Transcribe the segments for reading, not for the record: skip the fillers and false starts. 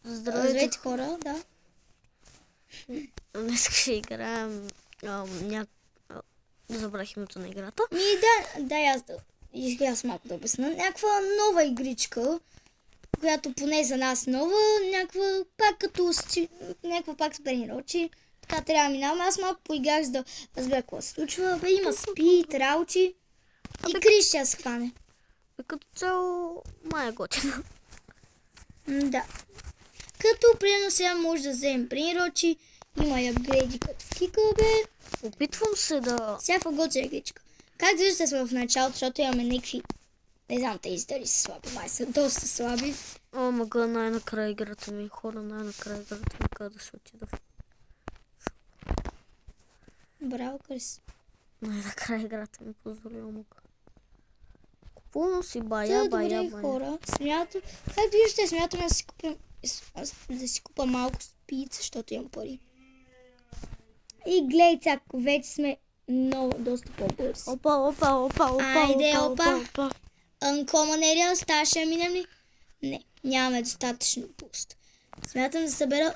Здравейте хора, да. Днес ще играем... Забрах името на играта. Аз малко да обясна. Някаква нова игричка, която поне за нас нова, някаква пак с тренировки. Така трябва да минаваме. Аз малко поиграх, за да разбера какво се случва. Има спид, работи и Крис ще се хване. Като цяло май е готина. Да. Като примерно сега може да вземем тренировки. Има и апгрейди като кикълбе. Опитвам се да... Всякаква готина игричка. Как виждате сме в началото, защото имаме някакви... Не знам тези дали са слаби, май са доста слаби. Мага най-накрая играта ми. Хора, най-накрая играта ми как да се отида. Браво, Крис. Най-накрая играта ми позволява мога. Купувам си бая. Хора. Как виждате, смятаме да си купа малко спид, защото имам пари. И гледайте, ако вече сме доста по-бързи. Опа. Айде, опа. Uncommon area, ставаше да минем ли? Не, нямаме достатъчно буст. Смятам да събера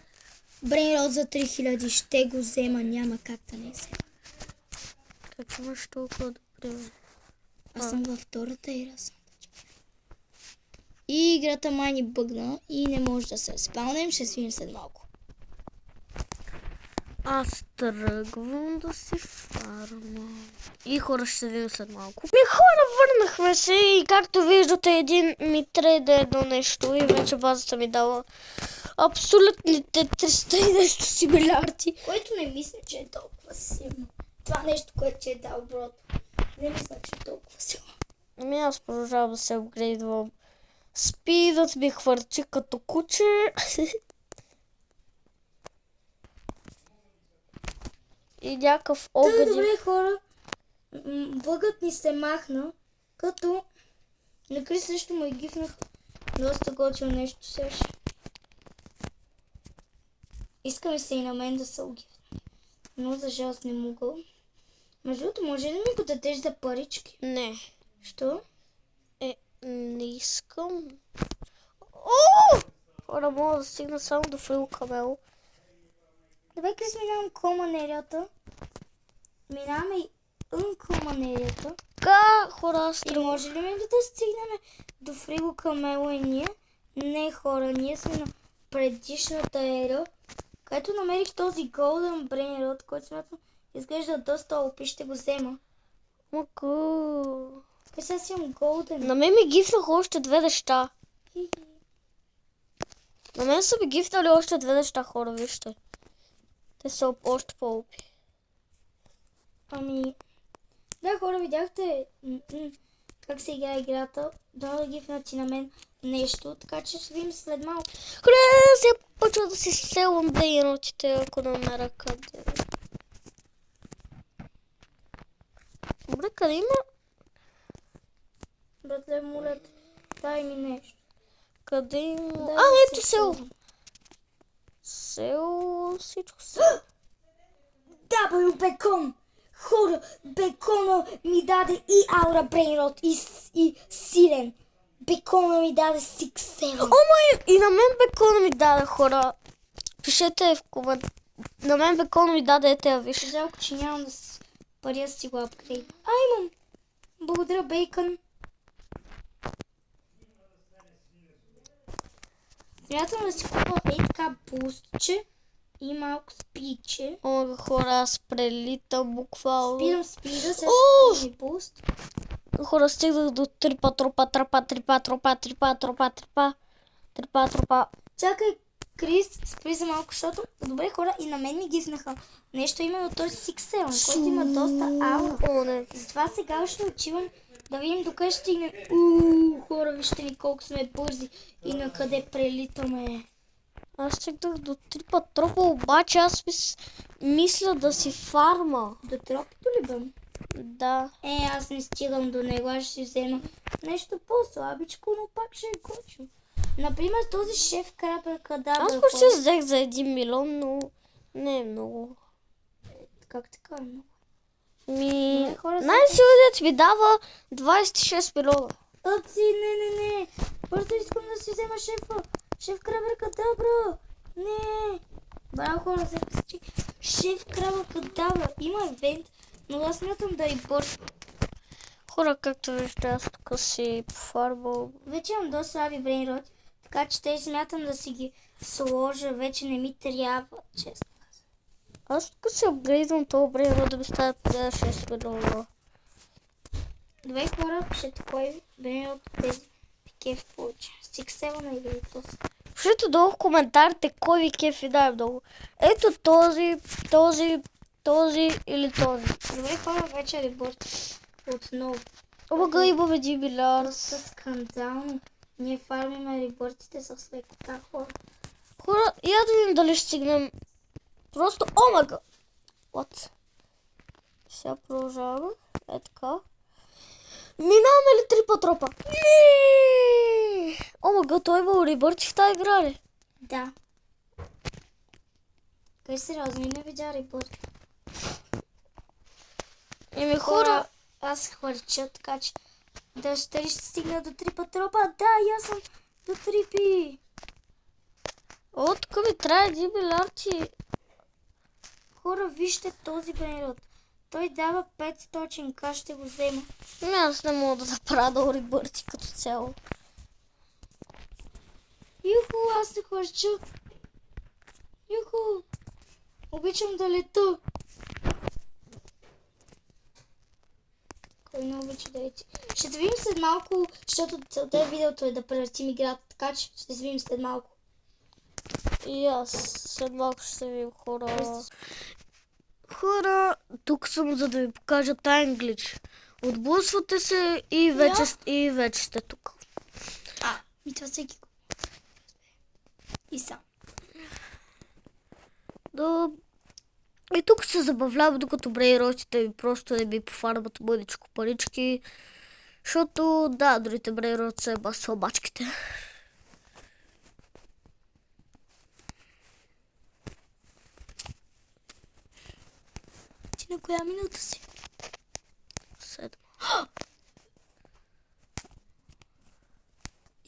Brain Rot за 3000. Ще го взема, няма как да не взема. Как имаш толкова добре? Аз съм във втората игра. И играта май ни бъгна и не може да се спалнем. Ще свинем след малко. Аз тръгвам да си фармам. И хора ще се видим след малко. Хора, върнахме се и както виждате един ми трейда едно нещо и вече базата ми дава абсолютните 300 и нещо си милиарди. Което не мисля, че е толкова силно. Това нещо, което ти е дал брод. Не мисля, че е толкова силно. Ами аз продължавам да се апгрейдвам. Спидът ми хвърчи като куче. И някакъв огън. Добре, хора. Бъгът ни се махна, като на Крис също му гифнах доста готино нещо сеш. Искаме се и на мен да се огифна. Но за жалост не мога. Между другото, може ли да ми го дадеш за парички? Не. Що? Не искам. Хора, мога да стигна само до Фрил Камел. Добре, Крис, минавам команерията. Минаваме и uncommon-ерията. Хора, И може ли да стигнем до Фриго Камело и ние? Не, хора, ние сме на предишната ера, където намерих този Golden Brain Rot, който смятам изглежда доста опи, ще го взема. Сега си имам Golden. На мен ми гифнах още две неща. На мен са ми гифнали още две неща, хора, вижте. Те са още по-опи. Ами... Да, хора, видяхте как се играе играта. Да гифнат и на мен нещо, така че ще видим след малко. Хора, сега почва да си селвам дейнотите, ако намеря къде. Добре, къде има? Братле, моля, дай ми нещо. Къде има? Ето сел. Сел, всичко сел. Дабъл бекон! Хора, бекона ми даде и аура брейнрот и силен. Бекона ми даде 6-7. И на мен бекона ми даде, хора. Пишете в комент. На мен бекона ми даде, виж. Жалко, че нямам пари да си го апгрейд. Имам. Благодаря, бейкън. Смятам да си купа така бустче и малко спиче. Хора, аз прелитам буквално. Спида, сега си буст. Хора, стигнах до трипа. Чакай, Крис, спри за малко, защото добре, хора, и на мен ми гифнаха нещо, именно този 6-7, който има доста аура. Затова сега ще отивам да видим докъде ще стигнем. Хора, вижте ни колко сме бързи и на къде прелитаме. Аз стигнах до трипа, обаче аз мисля да си фарма. До тропито ли бъм? Да. Аз не стигам до него, аз ще си взема нещо по-слабичко, но пак ще е готино. Например, този шеф крабър кадабър. Аз почти взех за 1 милион, но не е много. Как така е много? Най-силният ми дава 26 милиона. Не. Просто искам да си взема шефа. Шеф Крабракадабра! Не! Браво хора, се посечи. Шеф Крабракадабра! Има евент, но аз смятам да репорт. Хора, както виждате, аз тук си пофарбал. Вече имам доста слаби брейнроти, така че те смятам да си ги сложа. Вече не ми трябва, честно. Аз тук си апгрейдвам този брейнрод да ми става 6 милиона. Две хора пишете кой брейнрод от тези пикев получи. 6-7 или този. Пишете долу в коментарите кой ви кефи най-много. Ето този или този. Две хора вече репорт отново. Омага имаме 1 милиард. Доста скандално. Ние фармиме репортите с лекота хора. Хора, я да видим дали ще стигнем. Просто омага. Вот. Сега продължаваме. Е така. Минаваме ли 3 патропа? Не! Омага, той има ребърти в тази игра ли? Да. Кай сериозно, не видя репорт. Еми хора, Хора, аз хвърча, така че дали ще стигна до 3 патропа. Да, и аз съм до 3 пи. о, тук ми трябва 1 милиард и... Хора, вижте този брейнрод. Той дава 500к, ще го взема. Ами аз не мога да направя да ребърти като цяло. Юху, аз се хвърча. Юху. Обичам да лета. Кой не обича да лети? Ще се видим след малко, защото целта е видеото е да превъртим играта, така че ще се видим след малко. И аз след малко ще се видим хора. Хора, тук съм за да ви покажа таен глич. Отблъсвате се и вече сте тук. И това всеки го. И сам. И тук се забавлявам, докато брейротите ми просто не ми пофармат мъничко парички. Защото, да, другите брейроти са слабачките. Ти на коя минута си? 7.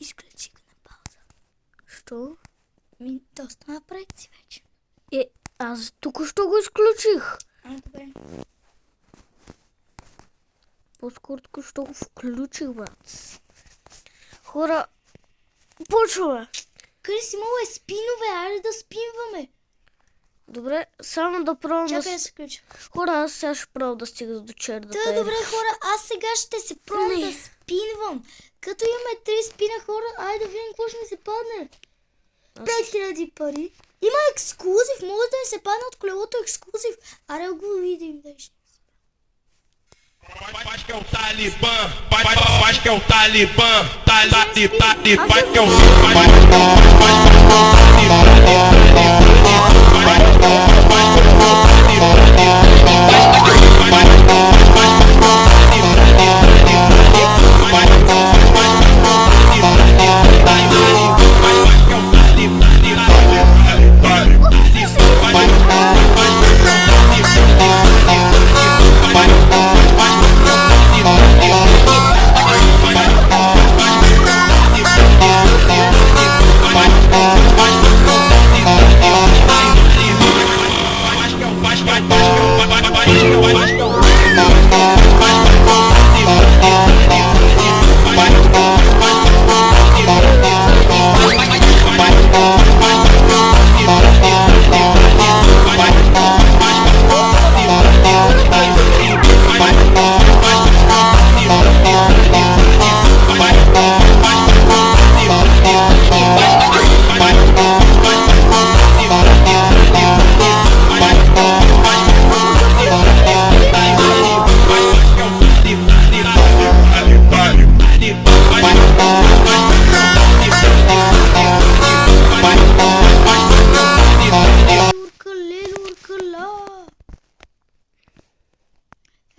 Изключи го на пауза. Що? Доста напред си вече. Аз току-що го изключих. Добре. По-скоро току-що го включих, брат. Хора, почваме. Крис, имало е спинове, айде да спинваме. Добре, само да пробвам Чакай да се включа. Хора, аз сега ще пробвам да стига до черната. Да, добре хора, аз сега ще се пробвам да спинвам. Като имаме 3 спина хора, айде да видим какво ще ми се падне. 5000 пари. Има ексклузив, може да ми се падне от колелото ексклузив. Аре го видим днес. Faz que é o Talibã, faz que é o Talibã, faz que é o faz que é o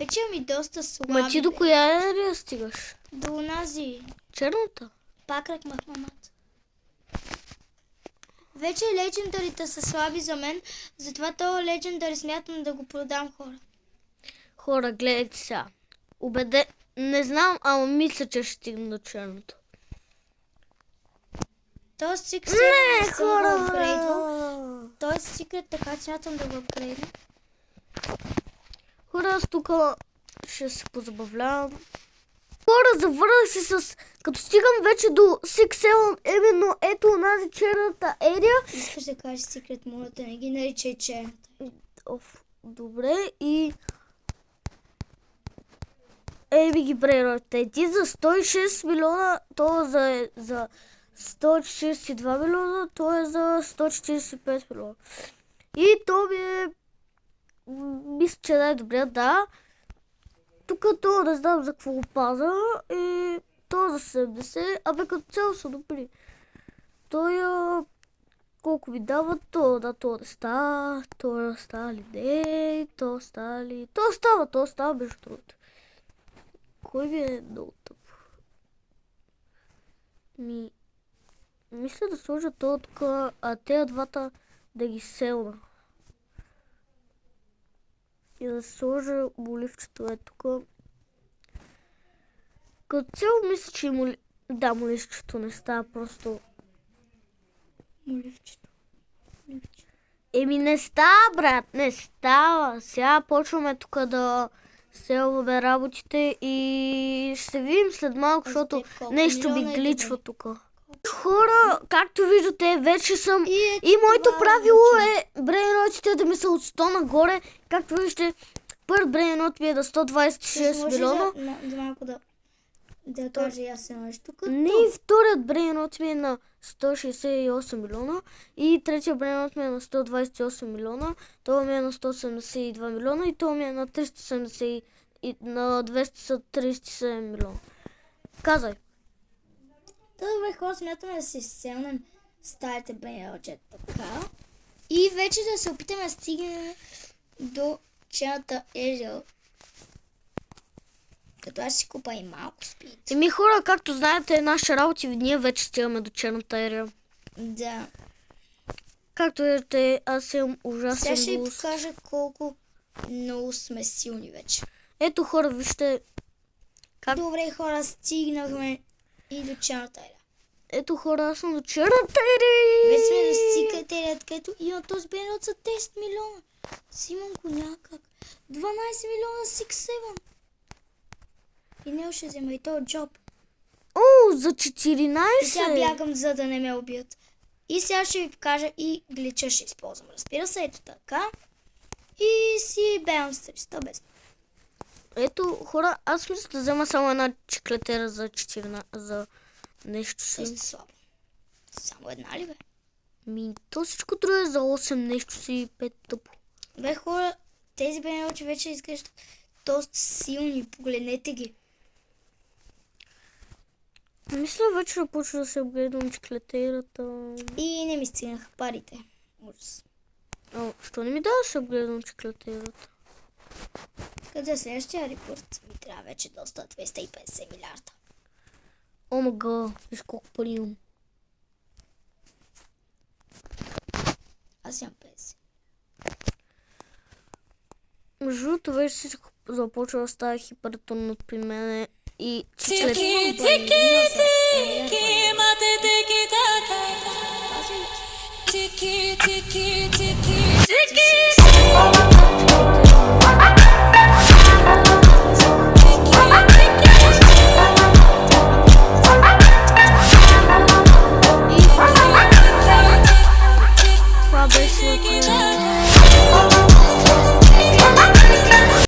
Вече ми доста слаби. Ма ти до коя ерия стигаш? До онази. Черната? Пак ръкмах мамата. Вече легендарите са слаби за мен, затова този легендари смятам да го продам хора. Хора, гледайте сега. Не знам, ама мисля, че ще стигна до черното. този секрет Не, съм го апгрейдвал. хора! Този секрет така смятам да го апгрейдвам. Хора, аз тук ще се позабавлявам. Хора, завърнах се с... Като стигам вече до Six Seven, именно ето онази черната ерия. Искаш да кажеш секрет, моля те, не ги наричай черната. Добре, и... Еми ги приоритети за 106 милиона, то за 142 милиона, то е за 145 милиона. И то ми е... Мисля, че най-добре, да. Тук то не знам за какво го паза, и то за 70, абе като цяло са добри. Той колко ми дава, то да, то не става, то не става ли не, то става ли... То става между другото. Кой ви е много тъп? Мисля да сложа това тук, а тези двата да ги селна. И да сложа моливчето е тук. Като цяло мисля, че моливчето не става просто... Моливчето. Еми не става, брат, не става. Сега почваме тук да селваме работите и ще видим след малко, защото нещо ми гличва тук. Хора, както виждате, вече съм... И моето правило е брейнотите да ми са от 100 нагоре. Както виждате, първ брейнот ми е на 126 милиона. Да малко да кажа и аз едно нещо тук. Не, вторият брейнот ми е на 168 милиона и третия брейнот ми е на 128 милиона. Това ми е на 172 милиона и това ми е на 370 и на 237 милиона. Казай. Добре, хора, смятаме да си селнем старите брейнотчета така. И вече да се опитаме да стигнем до черната ерия. Като аз си купа и малко спит. Еми хора, както знаете, наши работи, ние вече стигаме до черната ерия. Да. Както виждате, аз имам ужасен Сега ще ви глас. покажа колко много сме силни вече. Ето хора, вижте. Как? Добре, хора, стигнахме и до черната ерия. Ето хора, аз съм до черната ерия. Вече сме достигнали ерията, където има този брейнот за 10 милиона. Симон го някак. 12 милиона Six Seven. И не ще взема и този джоб. О, за 14. И сега бягам, за да не ме убият. И сега ще ви покажа и глича ще използвам. Разбира се, ето така. И си бягам с 300 без. Ето хора, аз мисля да взема само една чеклетера за 14, за нещо си. Доста слабо. Само една ли бе? То всичко друго е за 8 нещо си 5 тъпо. Бе хора, тези брейночи вече изглеждат доста силни. Погледнете ги. Мисля вече да почва да се обгледам чеклетерата. И не ми стигнаха парите. Ужас. Що не ми дава да се обгледам чеклетерата? Къде е следващия репорт? Ми трябва вече доста 250 милиарда. О мага, виж колко пари имам. Аз имам 50. Между другото вече всичко започва да става хипертонно при мене и чеклет. Това беше